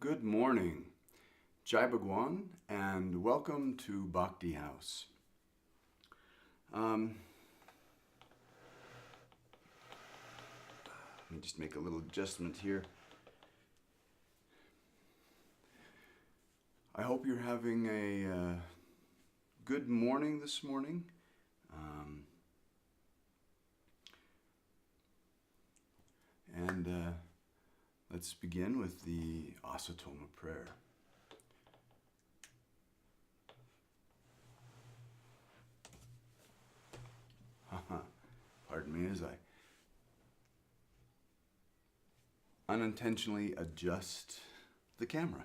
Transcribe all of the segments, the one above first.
Good morning, Jai Bhagwan, and welcome to Bhakti House. Let me just make a little adjustment here. I hope you're having a good morning this morning. Let's begin with the Asatoma prayer. Pardon me as I unintentionally adjust the camera.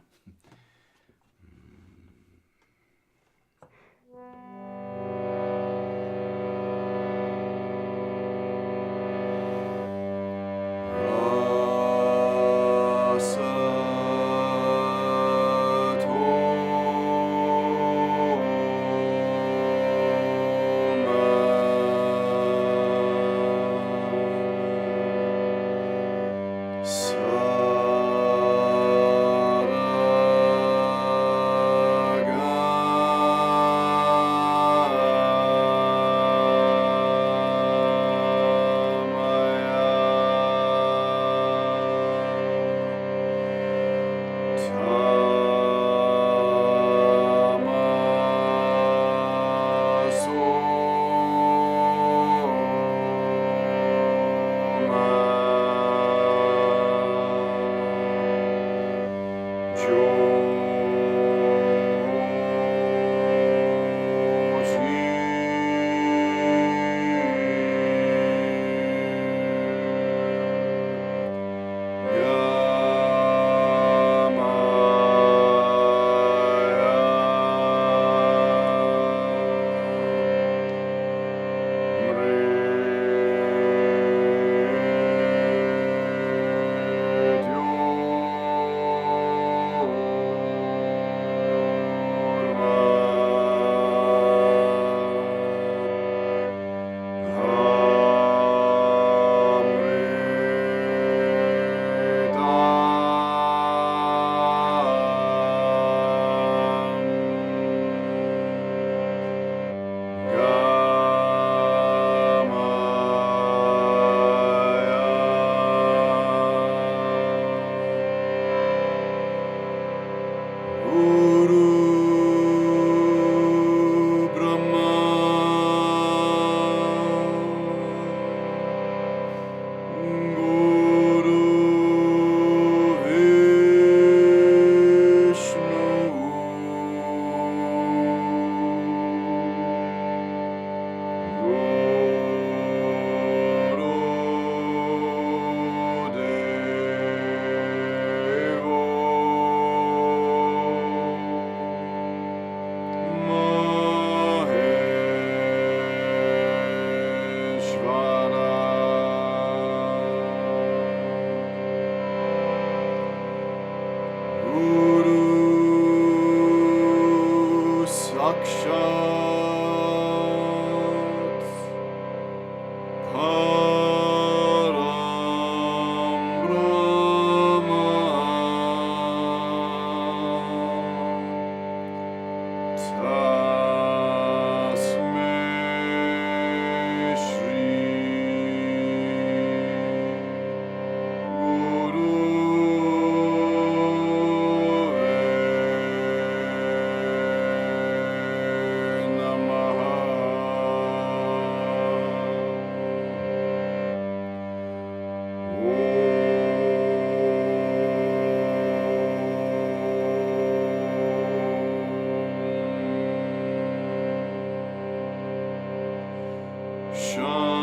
Shanti.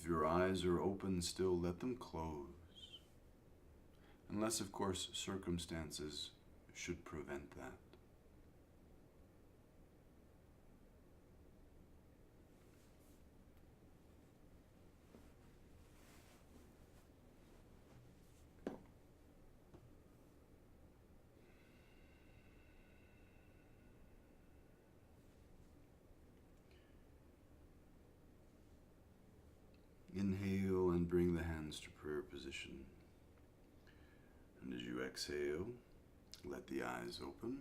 If your eyes are open still, let them close. Unless, of course, circumstances should prevent that. Inhale and bring the hands to prayer position. And as you exhale, let the eyes open.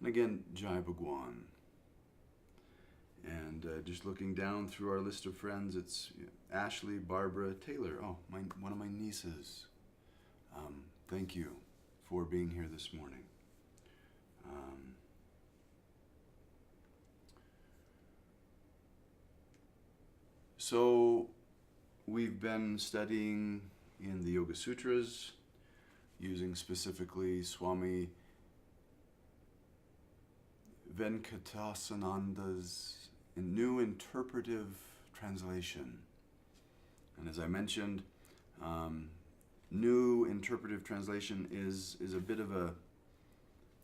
And again, Jai Bhagwan. And just looking down through our list of friends, it's Ashley, Barbara, Taylor. Oh, one of my nieces. Thank you for being here this morning. So we've been studying in the Yoga Sutras, using specifically Swami Venkatasananda's new interpretive translation. And as I mentioned, new interpretive translation is a bit of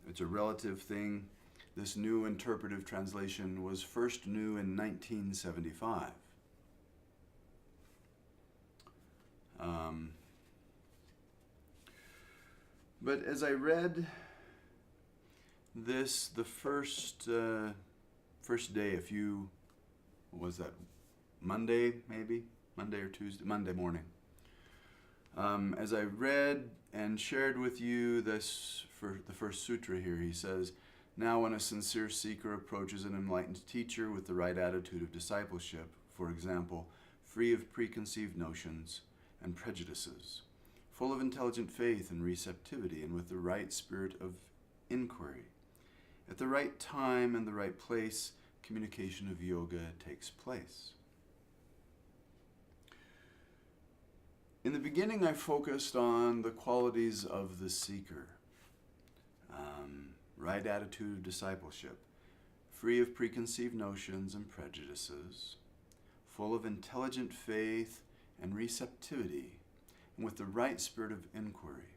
it's a relative thing. This new interpretive translation was first new in 1975. But as I read this, the first day, what was that, Monday maybe? Monday or Tuesday? Monday morning. As I read and shared with you this, for the first sutra here, he says, now when a sincere seeker approaches an enlightened teacher with the right attitude of discipleship, for example, free of preconceived notions and prejudices, full of intelligent faith and receptivity, and with the right spirit of inquiry, at the right time and the right place, communication of yoga takes place. In the beginning, I focused on the qualities of the seeker. Right attitude of discipleship, free of preconceived notions and prejudices, full of intelligent faith and receptivity, and with the right spirit of inquiry.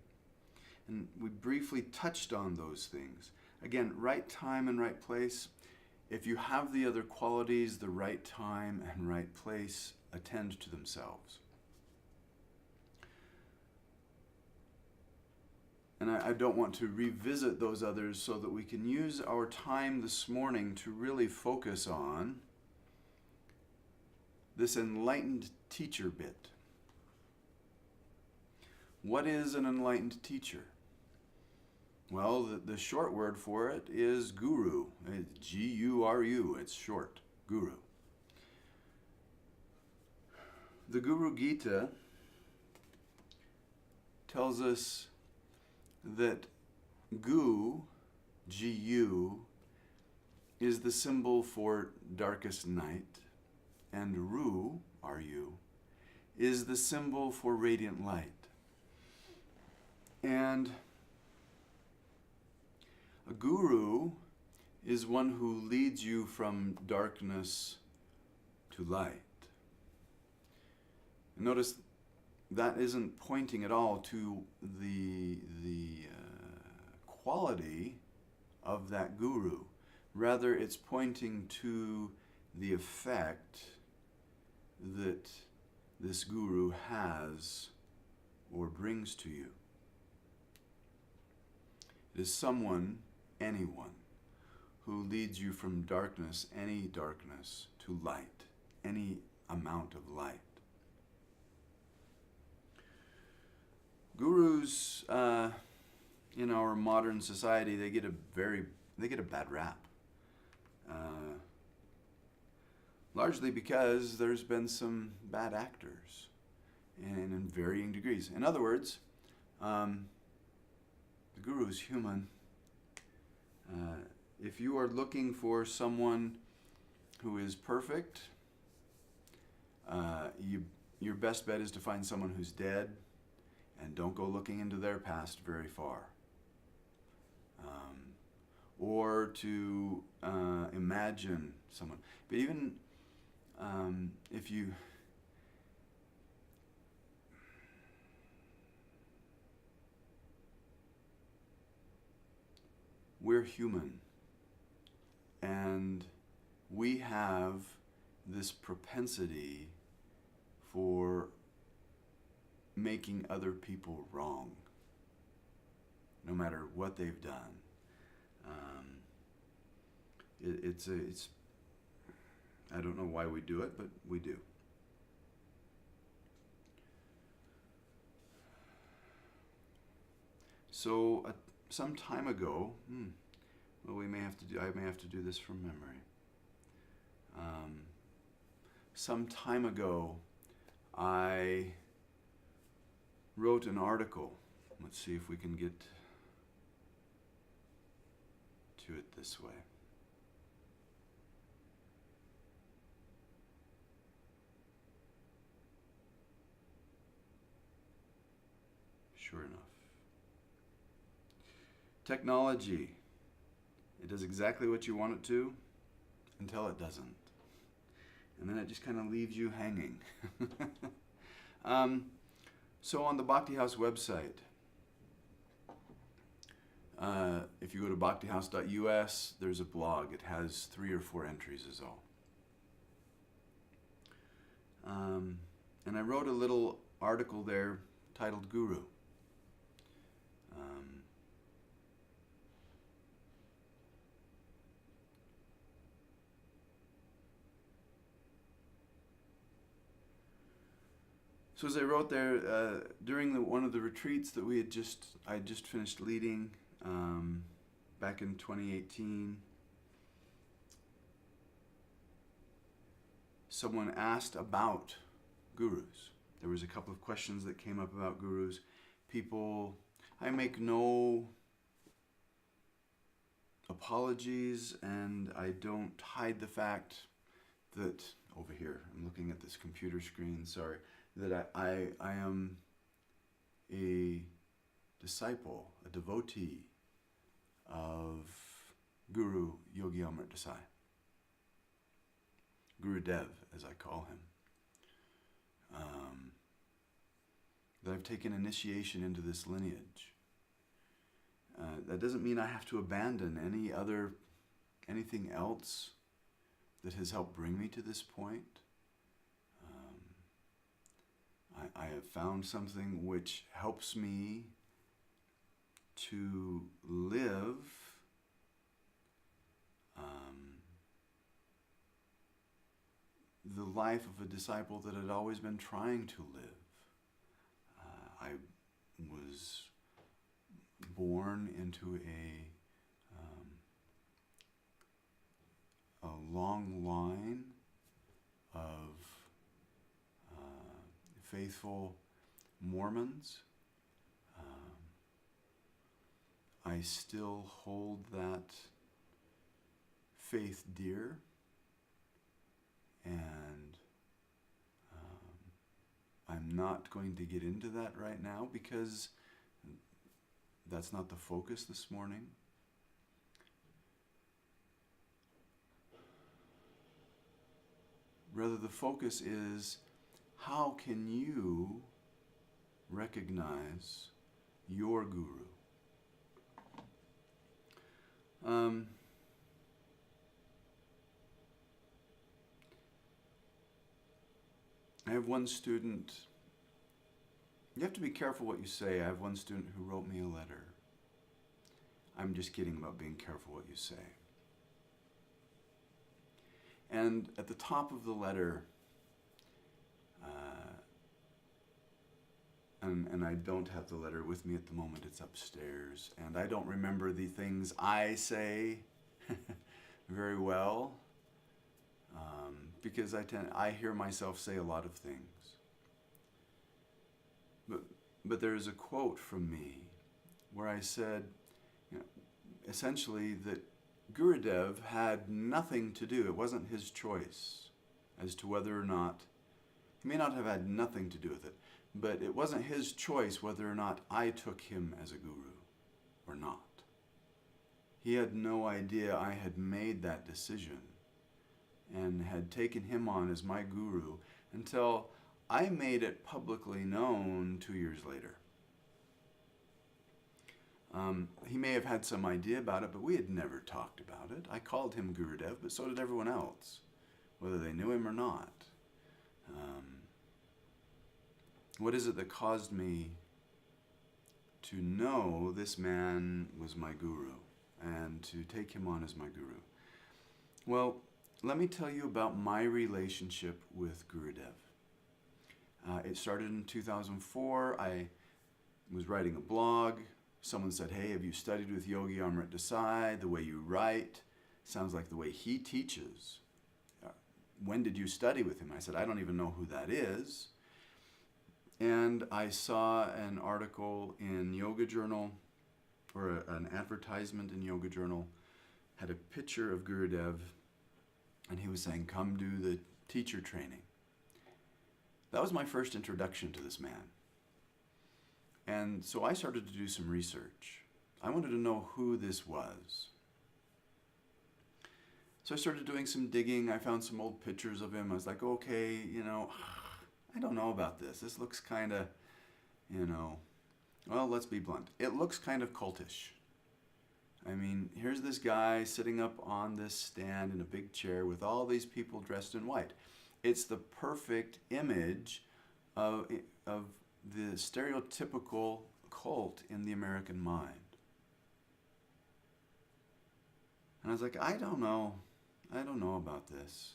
And we briefly touched on those things. Again, right time and right place. If you have the other qualities, the right time and right place attend to themselves. And I don't want to revisit those others, so that we can use our time this morning to really focus on this enlightened teacher bit. What is an enlightened teacher? Well, the short word for it is guru. It's G-U-R-U. It's short, guru. The Guru Gita tells us that Gu, G-U, is the symbol for darkest night, and Ru, R-U, is the symbol for radiant light. And a guru is one who leads you from darkness to light. Notice that isn't pointing at all to the quality of that guru. Rather, it's pointing to the effect that this guru has or brings to you. It is someone, anyone, who leads you from darkness, any darkness, to light, any amount of light. Gurus in our modern society, they get a bad rap. Largely because there's been some bad actors, and in varying degrees. In other words, the guru is human. If you are looking for someone who is perfect, your best bet is to find someone who's dead, and don't go looking into their past very far. Or to imagine someone. But even if you we're human, and we have this propensity for making other people wrong, no matter what they've done. It's I don't know why we do it, but we do. So some time ago, well, I may have to do this from memory. Some time ago, I wrote an article. Let's see if we can get to it this way. Sure enough. Technology. It does exactly what you want it to until it doesn't. And then it just kind of leaves you hanging. So on the Bhakti House website, if you go to bhaktihouse.us, there's a blog. It has 3 or 4 entries is all. And I wrote a little article there titled Guru. So as I wrote there, during one of the retreats that I had just finished leading back in 2018, someone asked about gurus. There was a couple of questions that came up about gurus. I make no apologies, and I don't hide the fact that, over here, I'm looking at this computer screen, sorry, that I am a disciple, a devotee of Guru Yogi Amrit Desai. Guru Dev, as I call him. That I've taken initiation into this lineage. That doesn't mean I have to abandon anything else that has helped bring me to this point. I have found something which helps me to live the life of a disciple that had always been trying to live. I was born into a long line of faithful Mormons. I still hold that faith dear, and I'm not going to get into that right now because that's not the focus this morning. Rather, the focus is, how can you recognize your guru? I have one student, you have to be careful what you say. I have one student who wrote me a letter. I'm just kidding about being careful what you say. And at the top of the letter, and I don't have the letter with me at the moment, it's upstairs, and I don't remember the things I say very well, because I hear myself say a lot of things. But there is a quote from me where I said, essentially that Gurudev had nothing to do. It wasn't his choice as to whether or not, he may not have had nothing to do with it, but it wasn't his choice whether or not I took him as a guru or not. He had no idea I had made that decision and had taken him on as my guru until I made it publicly known 2 years later. He may have had some idea about it, but we had never talked about it. I called him Gurudev, but so did everyone else, whether they knew him or not. What is it that caused me to know this man was my guru and to take him on as my guru? Well, let me tell you about my relationship with Gurudev. It started in 2004. I was writing a blog. Someone said, hey, have you studied with Yogi Amrit Desai? The way you write sounds like the way he teaches. When did you study with him? I said, I don't even know who that is. And I saw an article in Yoga Journal, or an advertisement in Yoga Journal, had a picture of Gurudev, and he was saying, come do the teacher training. That was my first introduction to this man. And so I started to do some research. I wanted to know who this was. So I started doing some digging. I found some old pictures of him. I was like, okay, I don't know about this. This looks kind of, well, let's be blunt. It looks kind of cultish. I mean, here's this guy sitting up on this stand in a big chair with all these people dressed in white. It's the perfect image of the stereotypical cult in the American mind. And I was like, I don't know about this.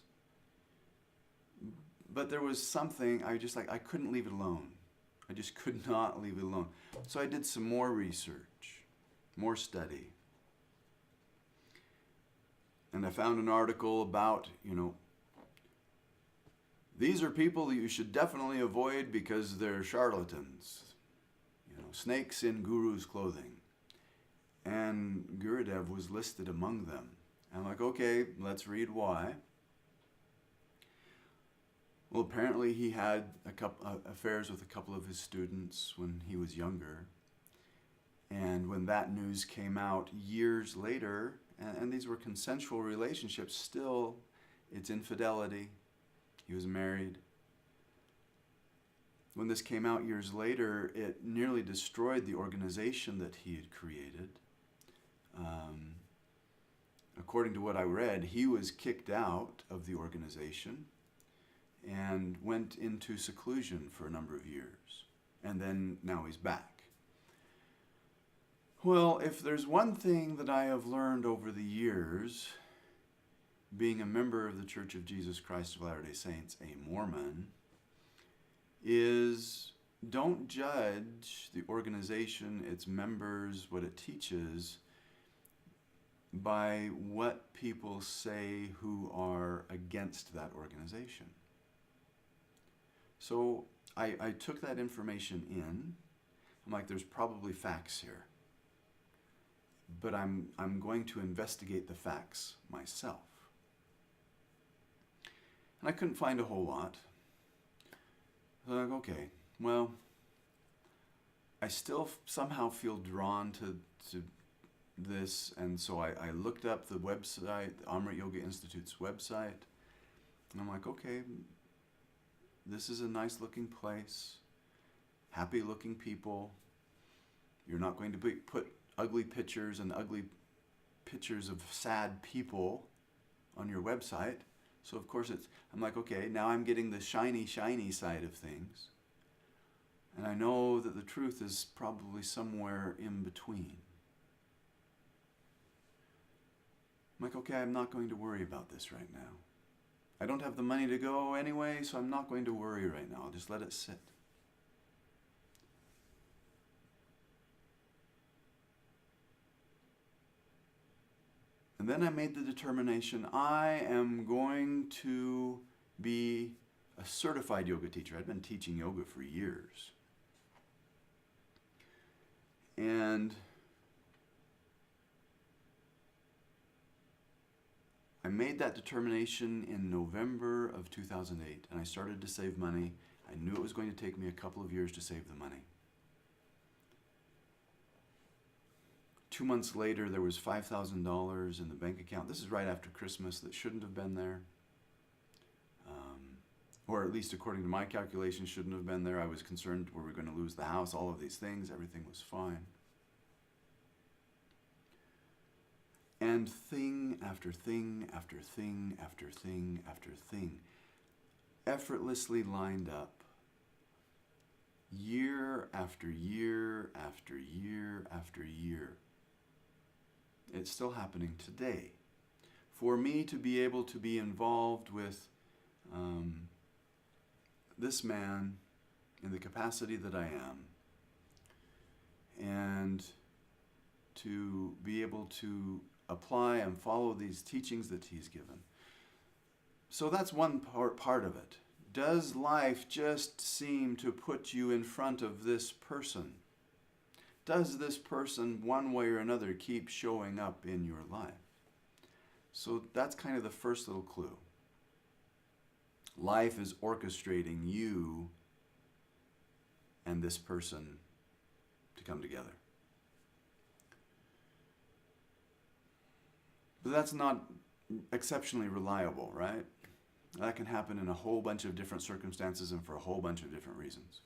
But there was something, I couldn't leave it alone. I just could not leave it alone. So I did some more research, more study. And I found an article about, these are people that you should definitely avoid because they're charlatans. Snakes in gurus' clothing. And Gurudev was listed among them. I'm like, okay, let's read why. Well, apparently he had affairs with a couple of his students when he was younger. And when that news came out years later, and these were consensual relationships, still it's infidelity. He was married. When this came out years later, it nearly destroyed the organization that he had created. According to what I read, he was kicked out of the organization and went into seclusion for a number of years. And then now he's back. Well, if there's one thing that I have learned over the years, being a member of the Church of Jesus Christ of Latter-day Saints, a Mormon, is don't judge the organization, its members, what it teaches, by what people say who are against that organization. So I took that information in. I'm like, there's probably facts here. But I'm going to investigate the facts myself. And I couldn't find a whole lot. So I'm like, okay, well, I still somehow feel drawn to this, and so I looked up the website, the Amrit Yoga Institute's website, and I'm like, okay, this is a nice looking place, happy looking people. You're not going to put ugly pictures and ugly pictures of sad people on your website. So of course I'm like, okay, now I'm getting the shiny side of things. And I know that the truth is probably somewhere in between. I'm like, okay, I'm not going to worry about this right now. I don't have the money to go anyway, so I'm not going to worry right now. I'll just let it sit. And then I made the determination, I am going to be a certified yoga teacher. I'd been teaching yoga for years. And I made that determination in November of 2008, and I started to save money. I knew it was going to take me a couple of years to save the money. 2 months later, there was $5,000 in the bank account. This is right after Christmas. That shouldn't have been there. Or at least according to my calculations, shouldn't have been there. I was concerned, were we going to lose the house? All of these things, everything was fine. And thing after thing after thing after thing after thing effortlessly lined up, year after year after year after year. It's still happening today. For me to be able to be involved with this man in the capacity that I am, and to be able to apply and follow these teachings that he's given. So that's one part of it. Does life just seem to put you in front of this person? Does this person, one way or another, keep showing up in your life? So that's kind of the first little clue. Life is orchestrating you and this person to come together. But that's not exceptionally reliable, right? That can happen in a whole bunch of different circumstances and for a whole bunch of different reasons.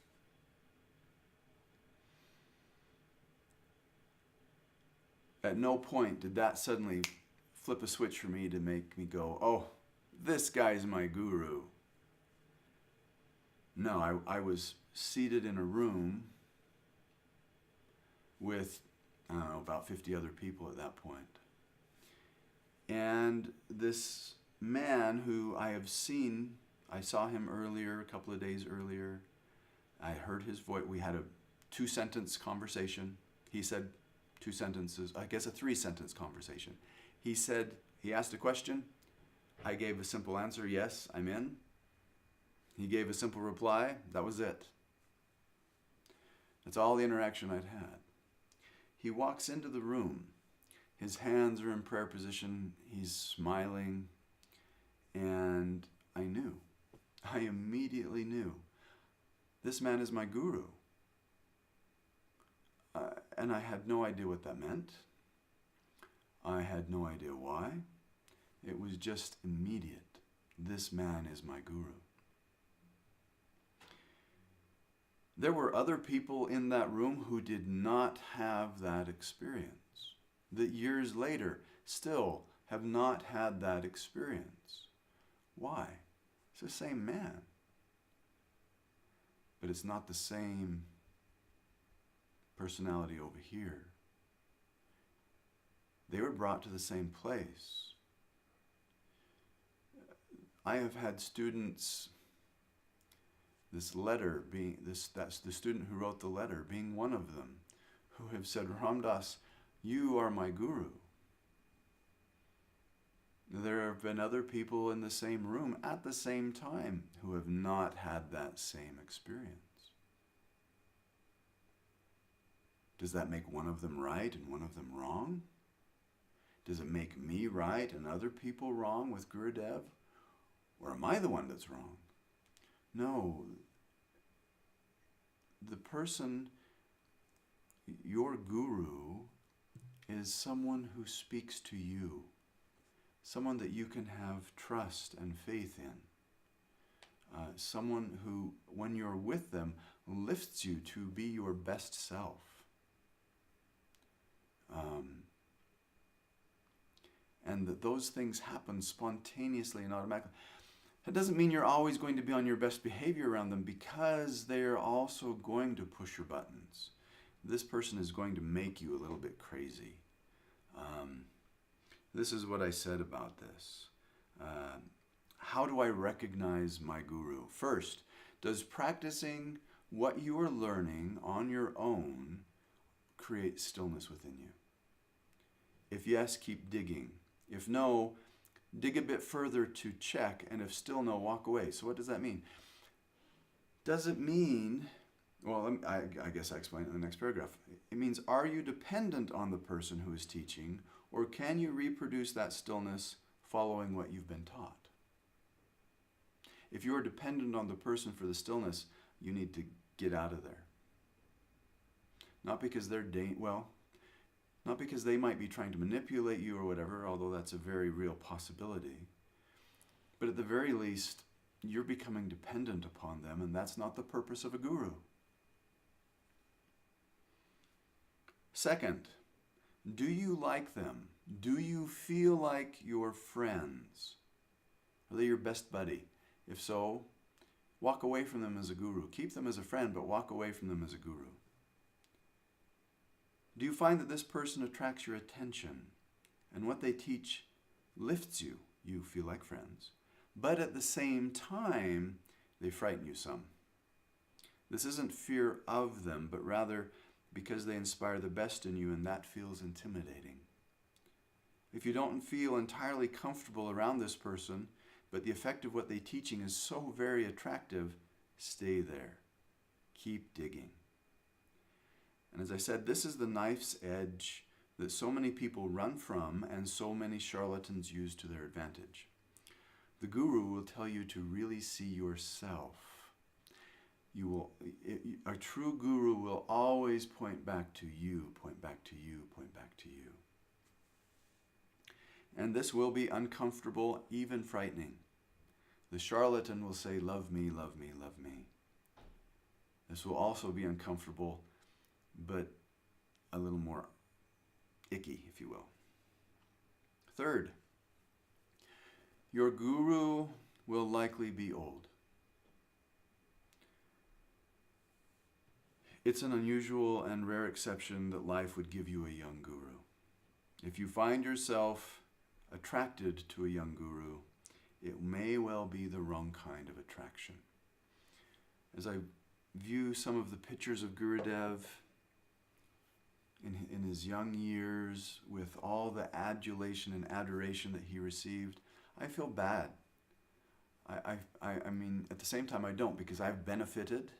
At no point did that suddenly flip a switch for me to make me go, oh, this guy's my guru. No, I was seated in a room with, I don't know, about 50 other people at that point. And this man who I have seen, I saw him earlier, a couple of days earlier. I heard his voice. We had a 2-sentence conversation. He said 2 sentences, I guess a 3-sentence conversation. He asked a question. I gave a simple answer, yes, I'm in. He gave a simple reply. That was it. That's all the interaction I'd had. He walks into the room. His hands are in prayer position. He's smiling. And I knew. I immediately knew. This man is my guru. And I had no idea what that meant. I had no idea why. It was just immediate. This man is my guru. There were other people in that room who did not have that experience, that years later still have not had that experience. Why? It's the same man. But it's not the same personality over here. They were brought to the same place. I have had students, that's the student who wrote the letter being one of them, who have said, Ramdas, you are my guru. There have been other people in the same room at the same time who have not had that same experience. Does that make one of them right and one of them wrong? Does it make me right and other people wrong with Gurudev? Or am I the one that's wrong? No. The person, your guru, is someone who speaks to you. Someone that you can have trust and faith in. Someone who, when you're with them, lifts you to be your best self. And that those things happen spontaneously and automatically. That doesn't mean you're always going to be on your best behavior around them, because they're also going to push your buttons. This person is going to make you a little bit crazy. This is what I said about this. How do I recognize my guru? First, does practicing what you are learning on your own create stillness within you? If yes, keep digging. If no, dig a bit further to check, and if still no, walk away. So what does that mean? Does it mean, well, I guess I explain it in the next paragraph. It means, are you dependent on the person who is teaching, or can you reproduce that stillness following what you've been taught? If you are dependent on the person for the stillness, you need to get out of there. Not because they're not because they might be trying to manipulate you or whatever, although that's a very real possibility. But at the very least, you're becoming dependent upon them, and that's not the purpose of a guru. Second, Do you like them? Do you feel like your friends? Are they your best buddy? If so, walk away from them as a guru. Keep them as a friend, but walk away from them as a guru. Do you find that this person attracts your attention and what they teach lifts you? You feel like friends. But at the same time, they frighten you some. This isn't fear of them, but rather because they inspire the best in you, and that feels intimidating. If you don't feel entirely comfortable around this person, but the effect of what they're teaching is so very attractive, stay there. Keep digging. And as I said, this is the knife's edge that so many people run from and so many charlatans use to their advantage. The guru will tell you to really see yourself. A true guru will always point back to you, point back to you, point back to you. And this will be uncomfortable, even frightening. The charlatan will say, love me, love me, love me. This will also be uncomfortable, but a little more icky, if you will. Third, your guru will likely be old. It's an unusual and rare exception that life would give you a young guru. If you find yourself attracted to a young guru, it may well be the wrong kind of attraction. As I view some of the pictures of Gurudev in his young years, with all the adulation and adoration that he received, I feel bad. I mean, at the same time, I don't, because I've benefited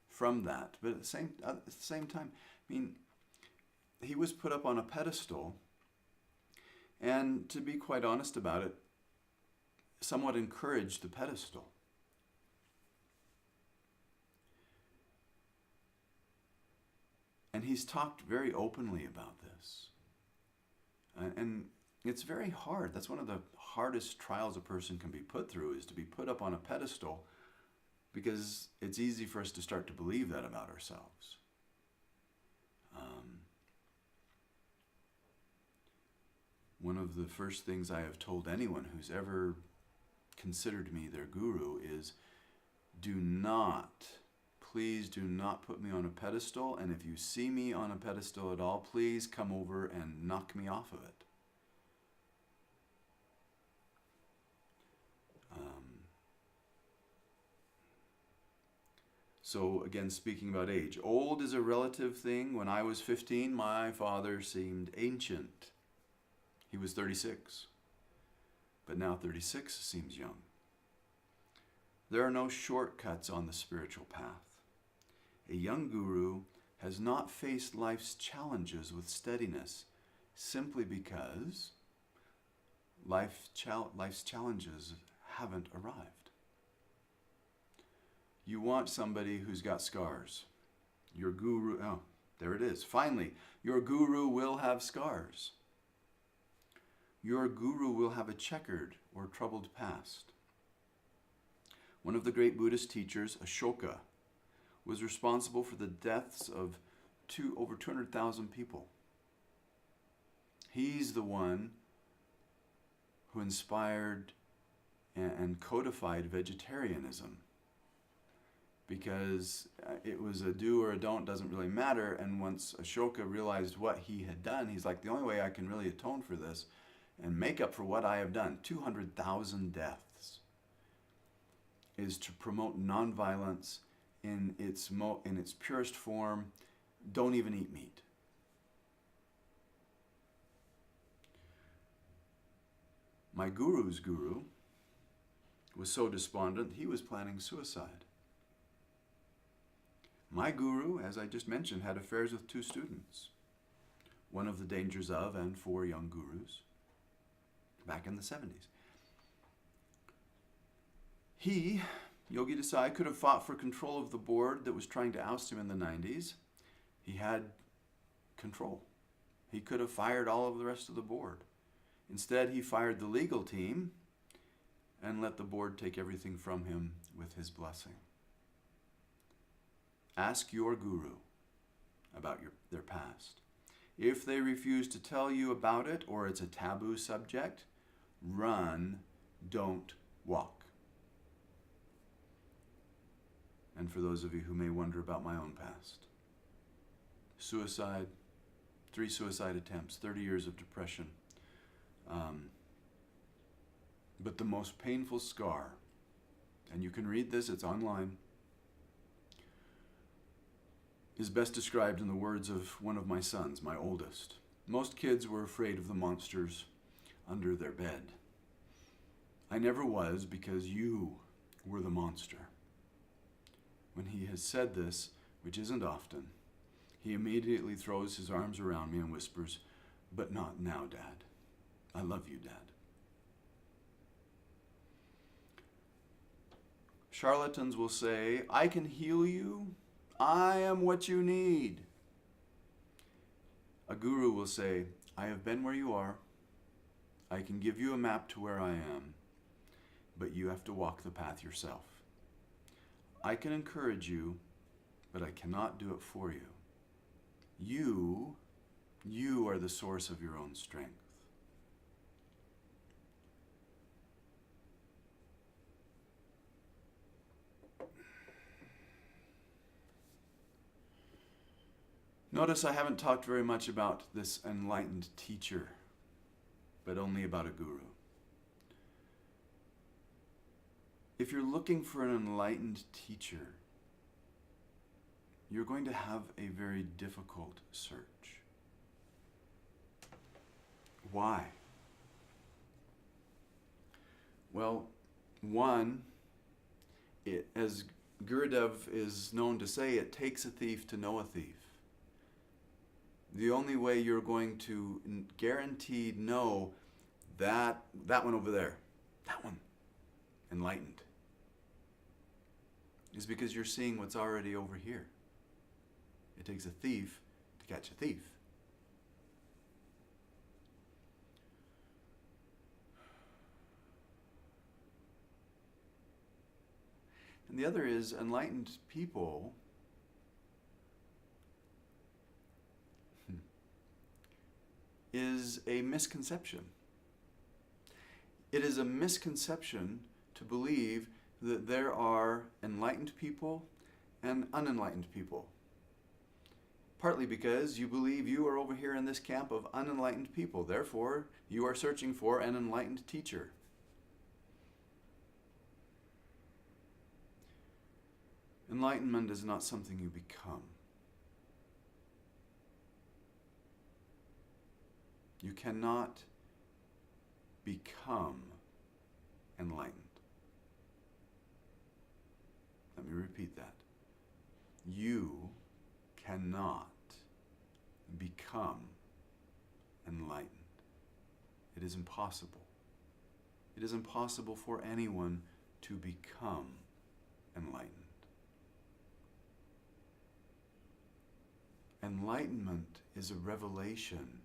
from that. But at the same time, I mean, he was put up on a pedestal, and to be quite honest about it, somewhat encouraged the pedestal. And he's talked very openly about this. And it's very hard. That's one of the hardest trials a person can be put through, is to be put up on a pedestal, because it's easy for us to start to believe that about ourselves. One of the first things I have told anyone who's ever considered me their guru is, please do not put me on a pedestal, and if you see me on a pedestal at all, please come over and knock me off of it. So again, speaking about age, old is a relative thing. When I was 15, my father seemed ancient. He was 36, but now 36 seems young. There are no shortcuts on the spiritual path. A young guru has not faced life's challenges with steadiness simply because life's challenges haven't arrived. You want somebody who's got scars. Your guru, oh, there it is. Finally, your guru will have scars. Your guru will have a checkered or troubled past. One of the great Buddhist teachers, Ashoka, was responsible for the deaths of over 200,000 people. He's the one who inspired and codified vegetarianism, because it was a do or a don't, doesn't really matter. And once Ashoka realized what he had done, he's like, the only way I can really atone for this and make up for what I have done, 200,000 deaths, is to promote nonviolence in its purest form. Don't even eat meat. My guru's guru was so despondent, he was planning suicide. My guru, as I just mentioned, had affairs with 2 students. One of the dangers of, and for young gurus, back in the 70s. He, Yogi Desai, could have fought for control of the board that was trying to oust him in the 90s. He had control. He could have fired all of the rest of the board. Instead, he fired the legal team and let the board take everything from him with his blessing. Ask your guru about their past. If they refuse to tell you about it or it's a taboo subject, run, don't walk. And for those of you who may wonder about my own past, suicide, 3 suicide attempts, 30 years of depression. But the most painful scar, and you can read this, it's online, is best described in the words of one of my sons, my oldest. Most kids were afraid of the monsters under their bed. I never was, because you were the monster. When he has said this, which isn't often, he immediately throws his arms around me and whispers, "But not now, Dad. I love you, Dad." Charlatans will say, "I can heal you. I am what you need." A guru will say, "I have been where you are. I can give you a map to where I am, but you have to walk the path yourself. I can encourage you, but I cannot do it for you. You are the source of your own strength." Notice I haven't talked very much about this enlightened teacher, but only about a guru. If you're looking for an enlightened teacher, you're going to have a very difficult search. Why? Well, one, as Gurudev is known to say, it takes a thief to know a thief. The only way you're going to guaranteed know that one over there, that one, enlightened, is because you're seeing what's already over here. It takes a thief to catch a thief. And the other is, enlightened people is a misconception. It is a misconception to believe that there are enlightened people and unenlightened people. Partly because you believe you are over here in this camp of unenlightened people. Therefore, you are searching for an enlightened teacher. Enlightenment is not something you become. You cannot become enlightened. Let me repeat that. You cannot become enlightened. It is impossible. It is impossible for anyone to become enlightened. Enlightenment is a revelation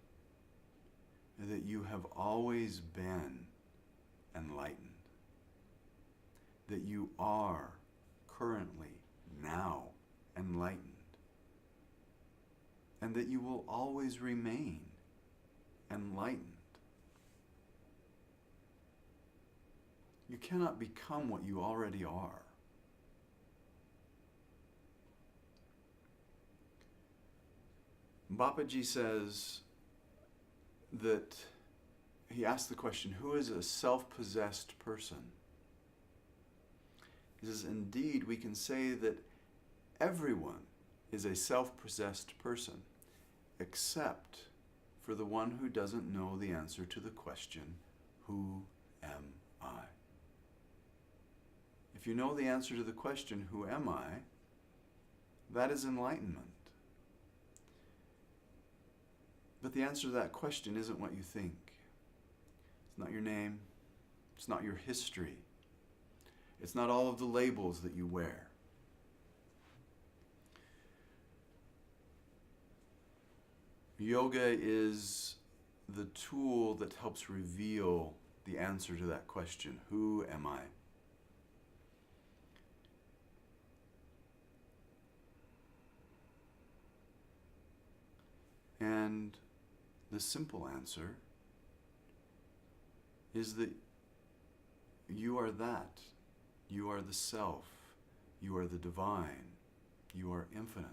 that you have always been enlightened, that you are currently now enlightened, and that you will always remain enlightened. You cannot become what you already are. Babaji says that he asked the question, who is a self-possessed person? He says, indeed, we can say that everyone is a self-possessed person, except for the one who doesn't know the answer to the question, who am I? If you know the answer to the question, who am I, that is enlightenment. But the answer to that question isn't what you think. It's not your name. It's not your history. It's not all of the labels that you wear. Yoga is the tool that helps reveal the answer to that question, who am I? And the simple answer is that you are that. You are the self. You are the divine. You are infinite.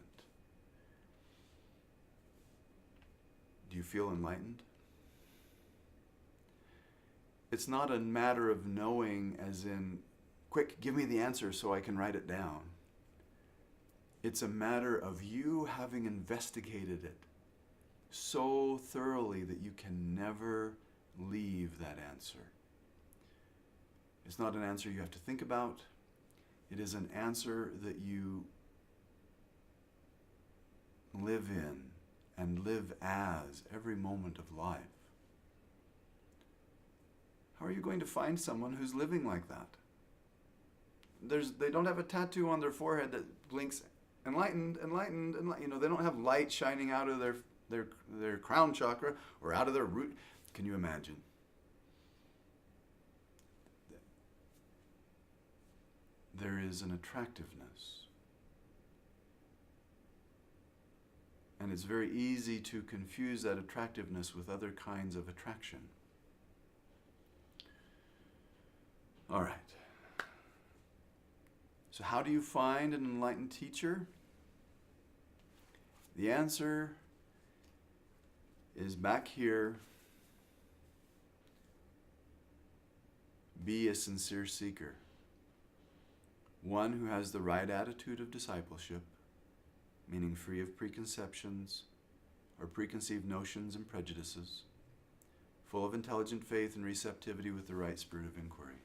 Do you feel enlightened? It's not a matter of knowing as in, quick, give me the answer so I can write it down. It's a matter of you having investigated it so thoroughly that you can never leave that answer. It's not an answer you have to think about. It is an answer that you live in and live as every moment of life. How are you going to find someone who's living like that? They don't have a tattoo on their forehead that blinks enlightened, enlightened, enlightened. They don't have light shining out of their crown chakra or out of their root. Can you imagine? There is an attractiveness. And it's very easy to confuse that attractiveness with other kinds of attraction. All right. So how do you find an enlightened teacher? The answer is back here. Be a sincere seeker. One who has the right attitude of discipleship, meaning free of preconceptions or preconceived notions and prejudices, full of intelligent faith and receptivity with the right spirit of inquiry.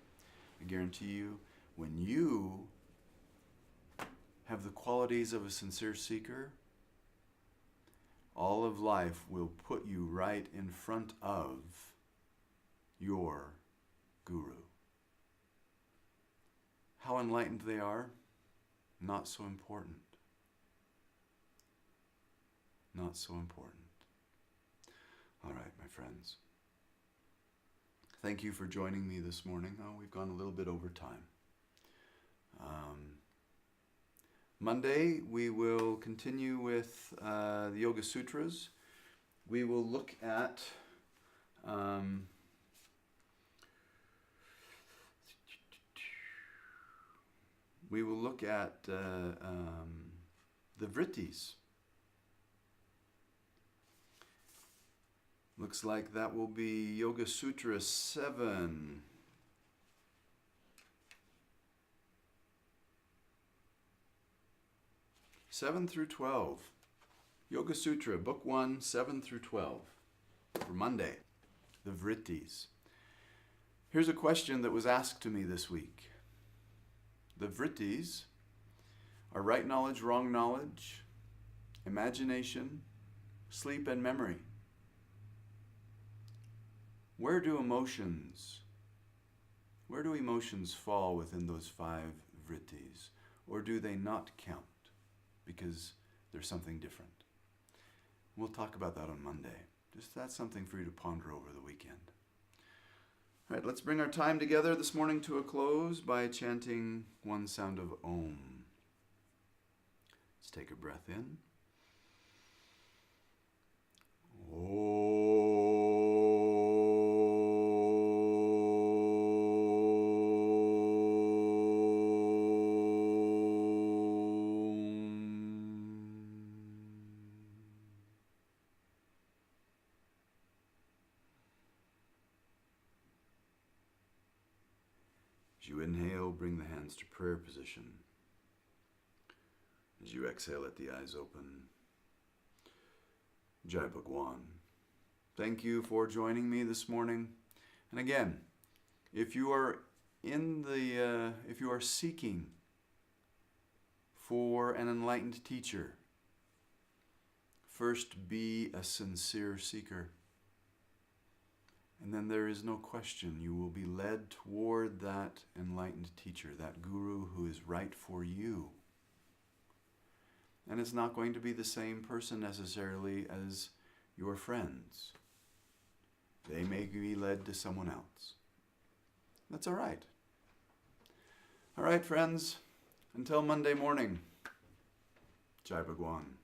I guarantee you, when you have the qualities of a sincere seeker, all of life will put you right in front of your guru. How enlightened they are, not so important. Not so important. All right, my friends. Thank you for joining me this morning. Oh, we've gone a little bit over time. Monday, we will continue with the Yoga Sutras. We will look at the vrittis. Looks like that will be Yoga Sutra 7. Seven through 12. Yoga Sutra, Book 1, 7 through 12. For Monday, the vrittis. Here's a question that was asked to me this week. The vrittis are right knowledge, wrong knowledge, imagination, sleep, and memory. Where do emotions fall within those 5 vrittis? Or do they not count because there's something different? We'll talk about that on Monday. Just that's something for you to ponder over the weekend. All right, let's bring our time together this morning to a close by chanting one sound of Om. Let's take a breath in. Om. As you inhale, bring the hands to prayer position. As you exhale, let the eyes open. Jai Bhagwan. Thank you for joining me this morning. And again, if you are seeking for an enlightened teacher, first be a sincere seeker. And then there is no question you will be led toward that enlightened teacher, that guru who is right for you. And it's not going to be the same person necessarily as your friends. They may be led to someone else. That's all right. All right, friends. Until Monday morning. Jai Bhagwan.